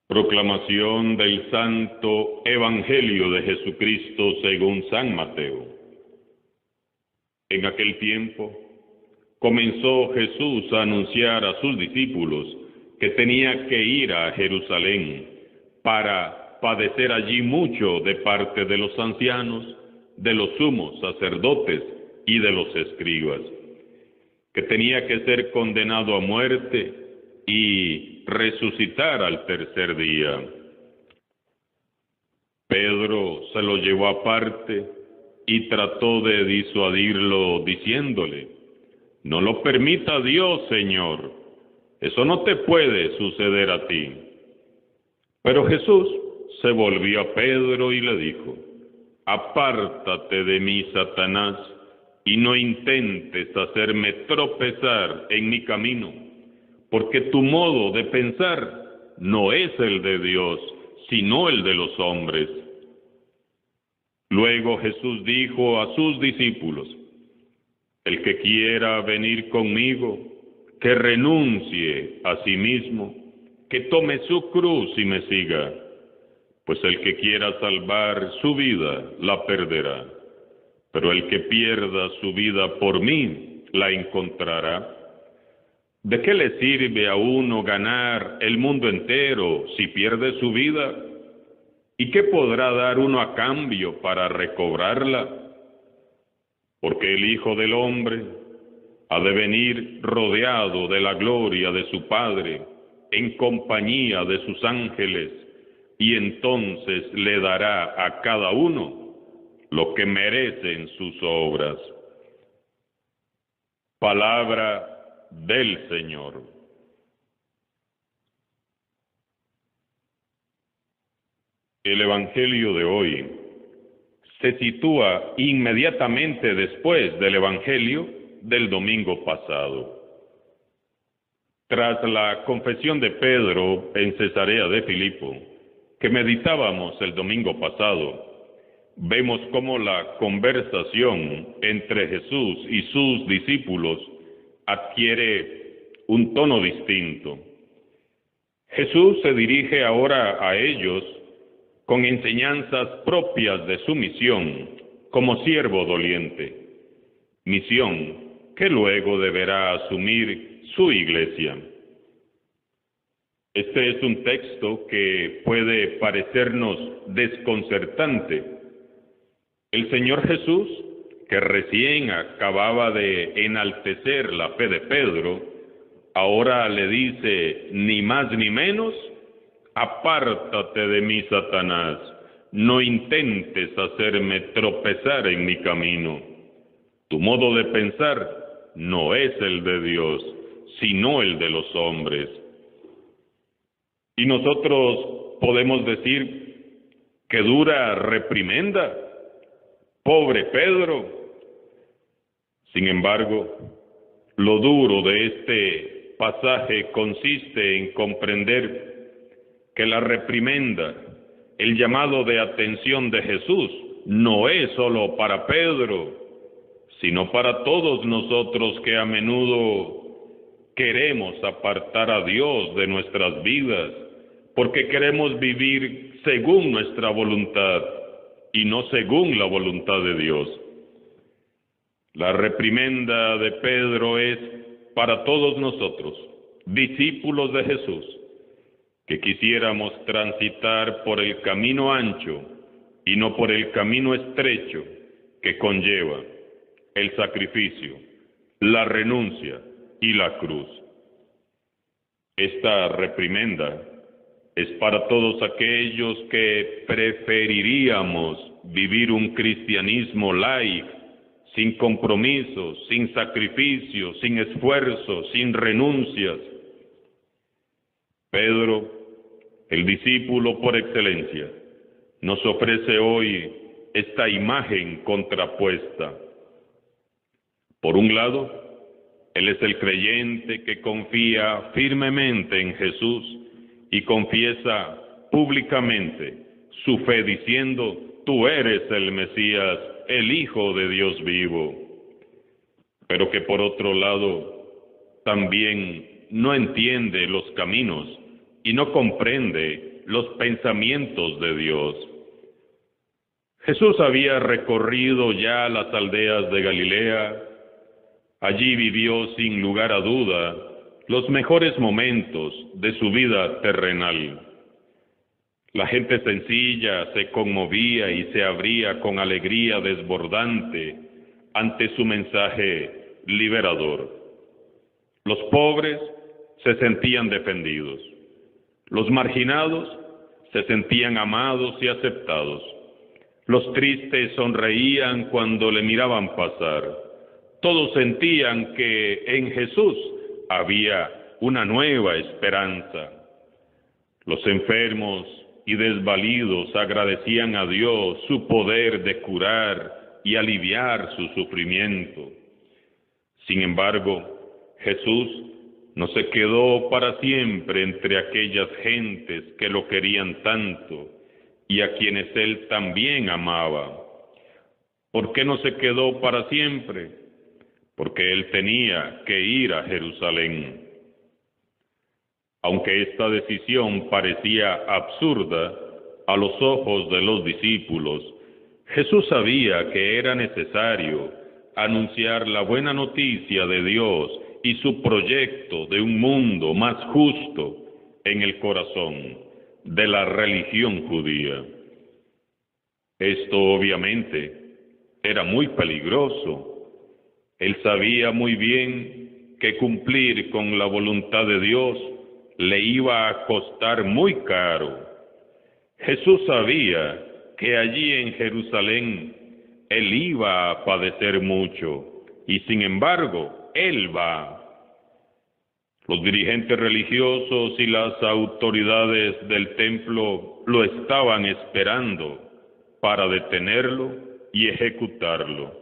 Proclamación del Santo Evangelio de Jesucristo según San Mateo. En aquel tiempo comenzó Jesús a anunciar a sus discípulos que tenía que ir a Jerusalén para padecer allí mucho de parte de los ancianos, de los sumos sacerdotes y de los escribas, que tenía que ser condenado a muerte y resucitar al tercer día. Pedro se lo llevó aparte y trató de disuadirlo diciéndole: «No lo permita Dios, Señor, eso no te puede suceder a ti». Pero Jesús se volvió a Pedro y le dijo: «Apártate de mí, Satanás, y no intentes hacerme tropezar en mi camino, porque tu modo de pensar no es el de Dios, sino el de los hombres». Luego Jesús dijo a sus discípulos: «El que quiera venir conmigo, que renuncie a sí mismo, que tome su cruz y me siga, pues el que quiera salvar su vida la perderá, pero el que pierda su vida por mí la encontrará. ¿De qué le sirve a uno ganar el mundo entero si pierde su vida? ¿Y qué podrá dar uno a cambio para recobrarla? Porque el Hijo del Hombre ha de venir rodeado de la gloria de su Padre, en compañía de sus ángeles, y entonces le dará a cada uno lo que merecen sus obras». Palabra del Señor. El Evangelio de hoy se sitúa inmediatamente después del Evangelio del domingo pasado. Tras la confesión de Pedro en Cesarea de Filipo, que meditábamos el domingo pasado, vemos cómo la conversación entre Jesús y sus discípulos adquiere un tono distinto. Jesús se dirige ahora a ellos con enseñanzas propias de su misión como siervo doliente, misión que luego deberá asumir su iglesia. Este es un texto que puede parecernos desconcertante. El Señor Jesús, que recién acababa de enaltecer la fe de Pedro, ahora le dice ni más ni menos: «Apártate de mí, Satanás, no intentes hacerme tropezar en mi camino. Tu modo de pensar no es el de Dios, sino el de los hombres». Y nosotros podemos decir: «¡Qué dura reprimenda! ¡Pobre Pedro!». Sin embargo, lo duro de este pasaje consiste en comprender que la reprimenda, el llamado de atención de Jesús, no es solo para Pedro, sino para todos nosotros que a menudo queremos apartar a Dios de nuestras vidas, porque queremos vivir según nuestra voluntad y no según la voluntad de Dios. La reprimenda de Pedro es para todos nosotros, discípulos de Jesús, que quisiéramos transitar por el camino ancho y no por el camino estrecho que conlleva el sacrificio, la renuncia y la cruz. Esta reprimenda es para todos aquellos que preferiríamos vivir un cristianismo light, sin compromisos, sin sacrificios, sin esfuerzos, sin renuncias. Pedro, el discípulo por excelencia, nos ofrece hoy esta imagen contrapuesta. Por un lado, él es el creyente que confía firmemente en Jesús y confiesa públicamente su fe diciendo: «Tú eres el Mesías, el Hijo de Dios vivo». Pero que por otro lado también no entiende los caminos y no comprende los pensamientos de Dios. Jesús había recorrido ya las aldeas de Galilea. Allí vivió sin lugar a duda los mejores momentos de su vida terrenal. La gente sencilla se conmovía y se abría con alegría desbordante ante su mensaje liberador. Los pobres se sentían defendidos. Los marginados se sentían amados y aceptados. Los tristes sonreían cuando le miraban pasar. Todos sentían que en Jesús había una nueva esperanza. Los enfermos y desvalidos agradecían a Dios su poder de curar y aliviar su sufrimiento. Sin embargo, Jesús no se quedó para siempre entre aquellas gentes que lo querían tanto y a quienes Él también amaba. ¿Por qué no se quedó para siempre? Porque Él tenía que ir a Jerusalén. Aunque esta decisión parecía absurda a los ojos de los discípulos, Jesús sabía que era necesario anunciar la buena noticia de Dios y su proyecto de un mundo más justo en el corazón de la religión judía. Esto obviamente era muy peligroso. Él sabía muy bien que cumplir con la voluntad de Dios le iba a costar muy caro. Jesús sabía que allí en Jerusalén Él iba a padecer mucho, y sin embargo, Él va. Los dirigentes religiosos y las autoridades del templo lo estaban esperando para detenerlo y ejecutarlo.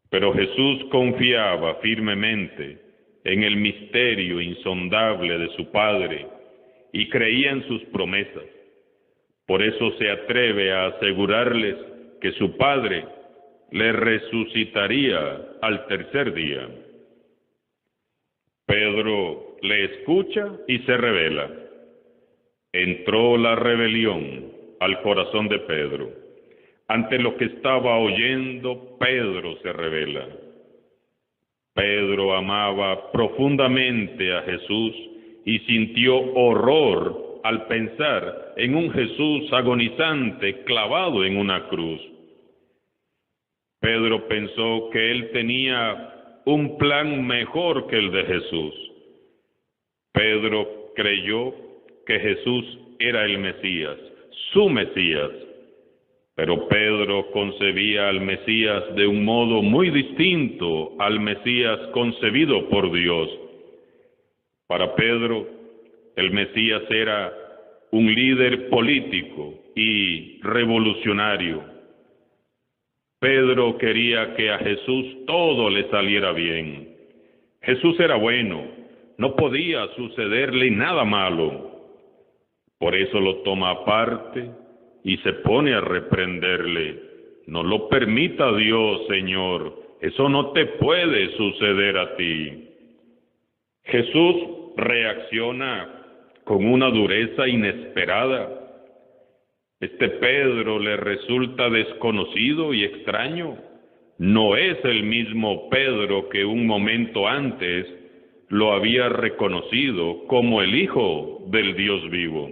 Pero Jesús confiaba firmemente en el misterio insondable de su Padre y creía en sus promesas. Por eso se atreve a asegurarles que su Padre le resucitaría al tercer día. Pedro le escucha y se rebela. Entró la rebelión al corazón de Pedro. Ante lo que estaba oyendo, Pedro se rebela. Pedro amaba profundamente a Jesús y sintió horror al pensar en un Jesús agonizante clavado en una cruz. Pedro pensó que él tenía un plan mejor que el de Jesús. Pedro creyó que Jesús era el Mesías, su Mesías. Pero Pedro concebía al Mesías de un modo muy distinto al Mesías concebido por Dios. Para Pedro, el Mesías era un líder político y revolucionario. Pedro quería que a Jesús todo le saliera bien. Jesús era bueno, no podía sucederle nada malo. Por eso lo toma aparte y se pone a reprenderle. No lo permita Dios, Señor, eso no te puede suceder a ti. Jesús reacciona con una dureza inesperada. Este Pedro le resulta desconocido y extraño. No es el mismo Pedro que un momento antes lo había reconocido como el Hijo del Dios vivo.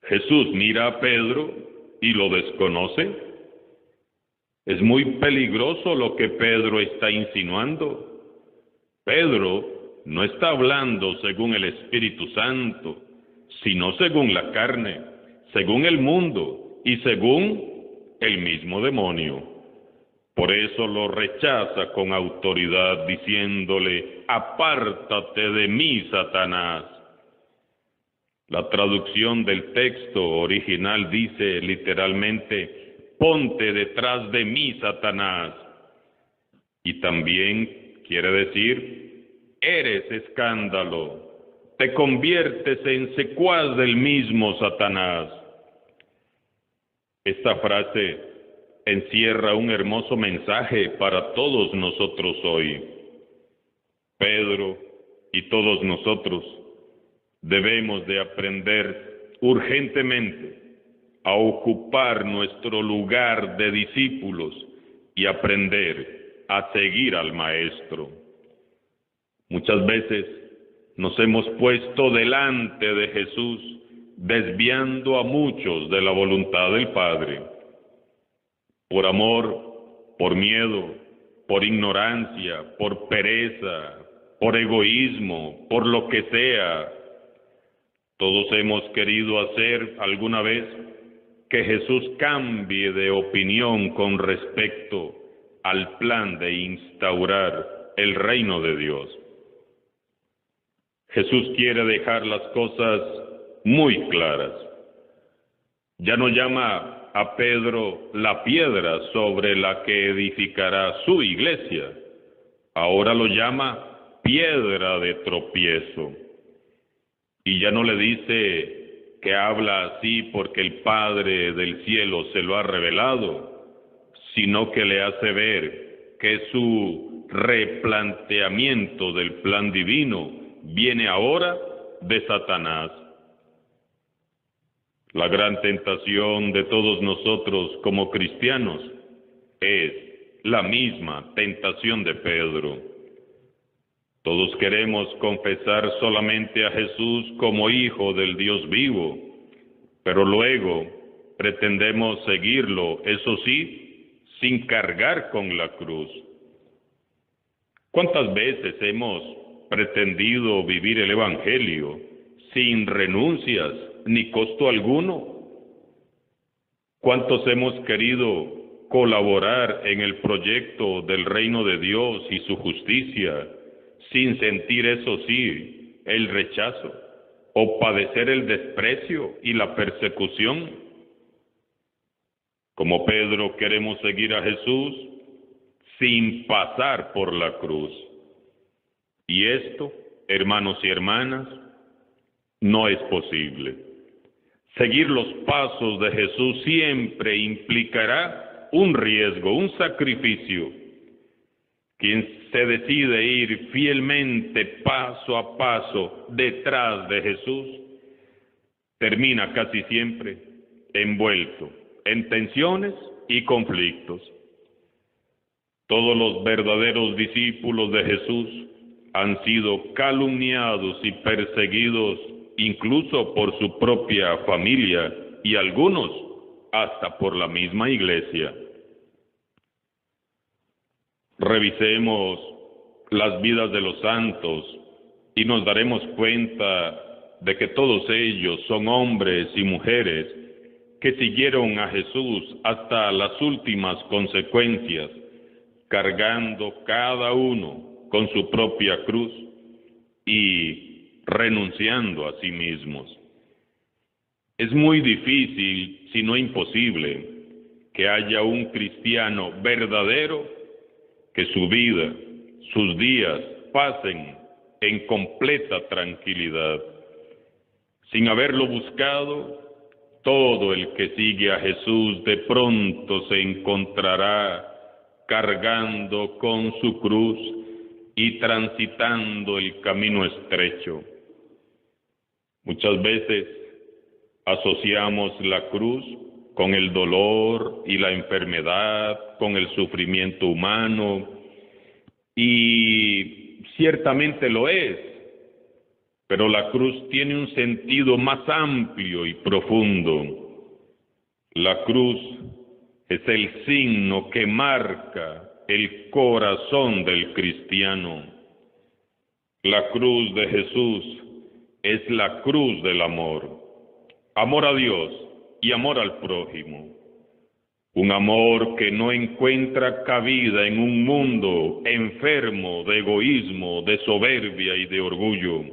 Jesús mira a Pedro y lo desconoce. Es muy peligroso lo que Pedro está insinuando. Pedro no está hablando según el Espíritu Santo, sino según la carne, según el mundo y según el mismo demonio. Por eso lo rechaza con autoridad, diciéndole: apártate de mí, Satanás. La traducción del texto original dice literalmente: ponte detrás de mí, Satanás. Y también quiere decir: eres escándalo, te conviertes en secuaz del mismo Satanás. Esta frase encierra un hermoso mensaje para todos nosotros hoy. Pedro y todos nosotros debemos de aprender urgentemente a ocupar nuestro lugar de discípulos y aprender a seguir al Maestro. Muchas veces nos hemos puesto delante de Jesús, desviando a muchos de la voluntad del Padre. Por amor, por miedo, por ignorancia, por pereza, por egoísmo, por lo que sea. Todos hemos querido hacer alguna vez que Jesús cambie de opinión con respecto al plan de instaurar el reino de Dios. Jesús quiere dejar las cosas muy claras. Ya no llama a Pedro la piedra sobre la que edificará su iglesia. Ahora lo llama piedra de tropiezo. Y ya no le dice que habla así porque el Padre del cielo se lo ha revelado, sino que le hace ver que su replanteamiento del plan divino viene ahora de Satanás. La gran tentación de todos nosotros como cristianos es la misma tentación de Pedro. Todos queremos confesar solamente a Jesús como Hijo del Dios vivo, pero luego pretendemos seguirlo, eso sí, sin cargar con la cruz. ¿Cuántas veces hemos pretendido vivir el Evangelio sin renuncias ni costo alguno? ¿Cuántos hemos querido colaborar en el proyecto del reino de Dios y su justicia sin sentir, eso sí, el rechazo o padecer el desprecio y la persecución? Como Pedro queremos seguir a Jesús sin pasar por la cruz. Y esto, hermanos y hermanas, no es posible. Seguir los pasos de Jesús siempre implicará un riesgo, un sacrificio. Quien se decide ir fielmente paso a paso detrás de Jesús, termina casi siempre envuelto en tensiones y conflictos. Todos los verdaderos discípulos de Jesús han sido calumniados y perseguidos incluso por su propia familia y algunos hasta por la misma iglesia. Revisemos las vidas de los santos y nos daremos cuenta de que todos ellos son hombres y mujeres que siguieron a Jesús hasta las últimas consecuencias, cargando cada uno con su propia cruz y renunciando a sí mismos. Es muy difícil, si no imposible, que haya un cristiano verdadero que su vida, sus días pasen en completa tranquilidad. Sin haberlo buscado, todo el que sigue a Jesús de pronto se encontrará cargando con su cruz y transitando el camino estrecho. Muchas veces asociamos la cruz con el dolor y la enfermedad, con el sufrimiento humano, y ciertamente lo es, pero la cruz tiene un sentido más amplio y profundo. La cruz es el signo que marca el corazón del cristiano. La cruz de Jesús es la cruz del amor. Amor a Dios y amor al prójimo. Un amor que no encuentra cabida en un mundo enfermo de egoísmo, de soberbia y de orgullo.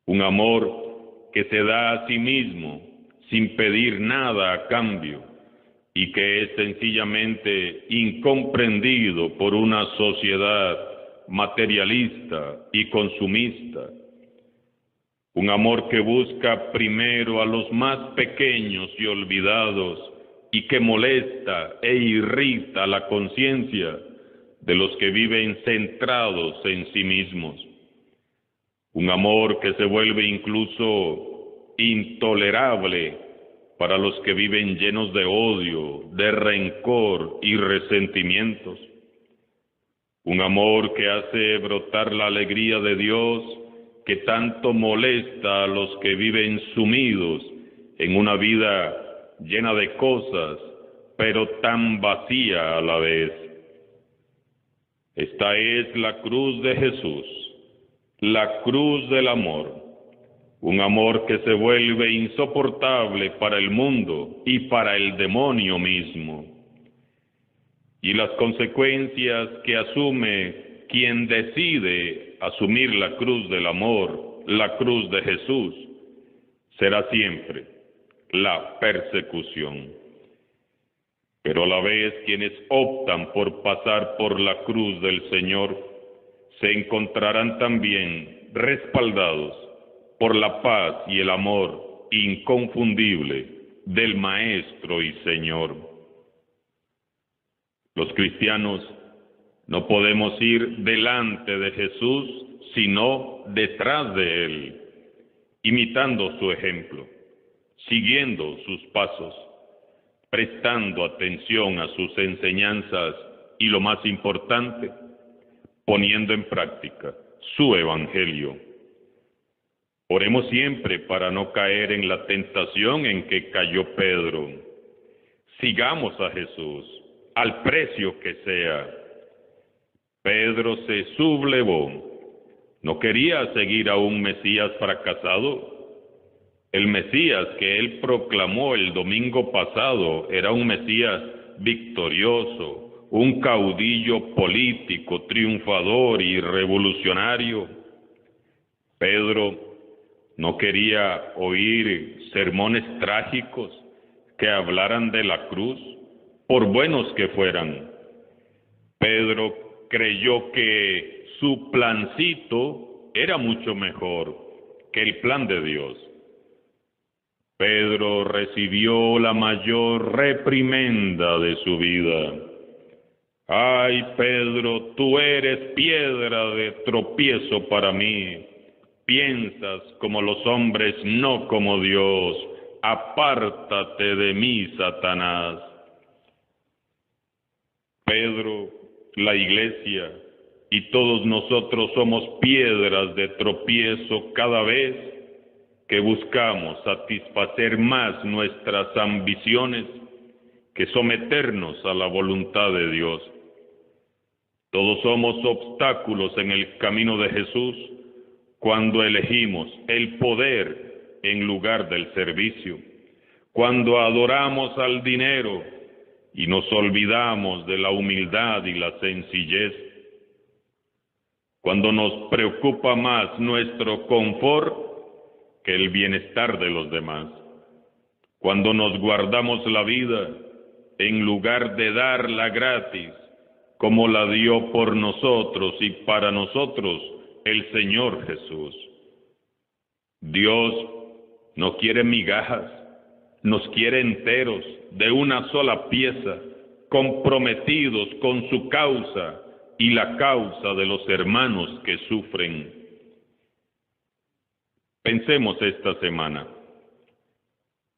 Un amor que se da a sí mismo sin pedir nada a cambio y que es sencillamente incomprendido por una sociedad materialista y consumista. Un amor que busca primero a los más pequeños y olvidados y que molesta e irrita la conciencia de los que viven centrados en sí mismos. un amor que se vuelve incluso intolerable para los que viven llenos de odio, de rencor y resentimientos, un amor que hace brotar la alegría de Dios que tanto molesta a los que viven sumidos en una vida llena de cosas, pero tan vacía a la vez. Esta es la cruz de Jesús, la cruz del amor, un amor que se vuelve insoportable para el mundo y para el demonio mismo. Y las consecuencias que asume quien decide asumir la cruz del amor, la cruz de Jesús, será siempre la persecución. Pero a la vez quienes optan por pasar por la cruz del Señor se encontrarán también respaldados por la paz y el amor inconfundible del Maestro y Señor. Los cristianos no podemos ir delante de Jesús, sino detrás de Él, imitando su ejemplo, siguiendo sus pasos, prestando atención a sus enseñanzas y, lo más importante, poniendo en práctica su evangelio. Oremos siempre para no caer en la tentación en que cayó Pedro. Sigamos a Jesús, al precio que sea. Pedro se sublevó. No quería seguir a un Mesías fracasado. El Mesías que él proclamó el domingo pasado era un Mesías victorioso, un caudillo político, triunfador y revolucionario. Pedro no quería oír sermones trágicos que hablaran de la cruz, por buenos que fueran. Pedro creyó que su plancito era mucho mejor que el plan de Dios. Pedro recibió la mayor reprimenda de su vida. Ay, Pedro, tú eres piedra de tropiezo para mí. Piensas como los hombres, no como Dios. Apártate de mí, Satanás. Pedro, la iglesia y todos nosotros somos piedras de tropiezo cada vez que buscamos satisfacer más nuestras ambiciones que someternos a la voluntad de Dios. Todos somos obstáculos en el camino de Jesús cuando elegimos el poder en lugar del servicio, cuando adoramos al dinero y nos olvidamos de la humildad y la sencillez, cuando nos preocupa más nuestro confort que el bienestar de los demás, cuando nos guardamos la vida en lugar de darla gratis, como la dio por nosotros y para nosotros el Señor Jesús. Dios no quiere migajas, nos quiere enteros, de una sola pieza, comprometidos con su causa y la causa de los hermanos que sufren. Pensemos esta semana,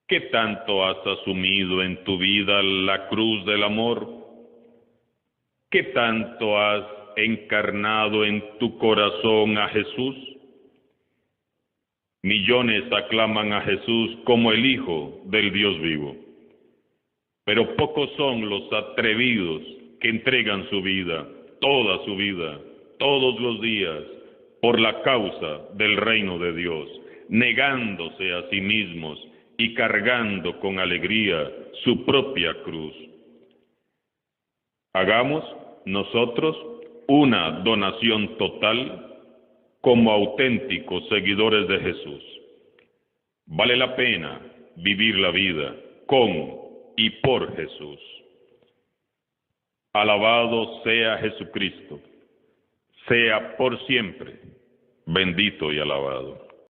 ¿qué tanto has asumido en tu vida la cruz del amor? ¿Qué tanto has encarnado en tu corazón a Jesús? Millones aclaman a Jesús como el Hijo del Dios vivo, pero pocos son los atrevidos que entregan su vida, toda su vida, todos los días, por la causa del reino de Dios, negándose a sí mismos y cargando con alegría su propia cruz. Hagamos nosotros una donación total como auténticos seguidores de Jesús. Vale la pena vivir la vida con y por Jesús. Alabado sea Jesucristo, sea por siempre bendito y alabado.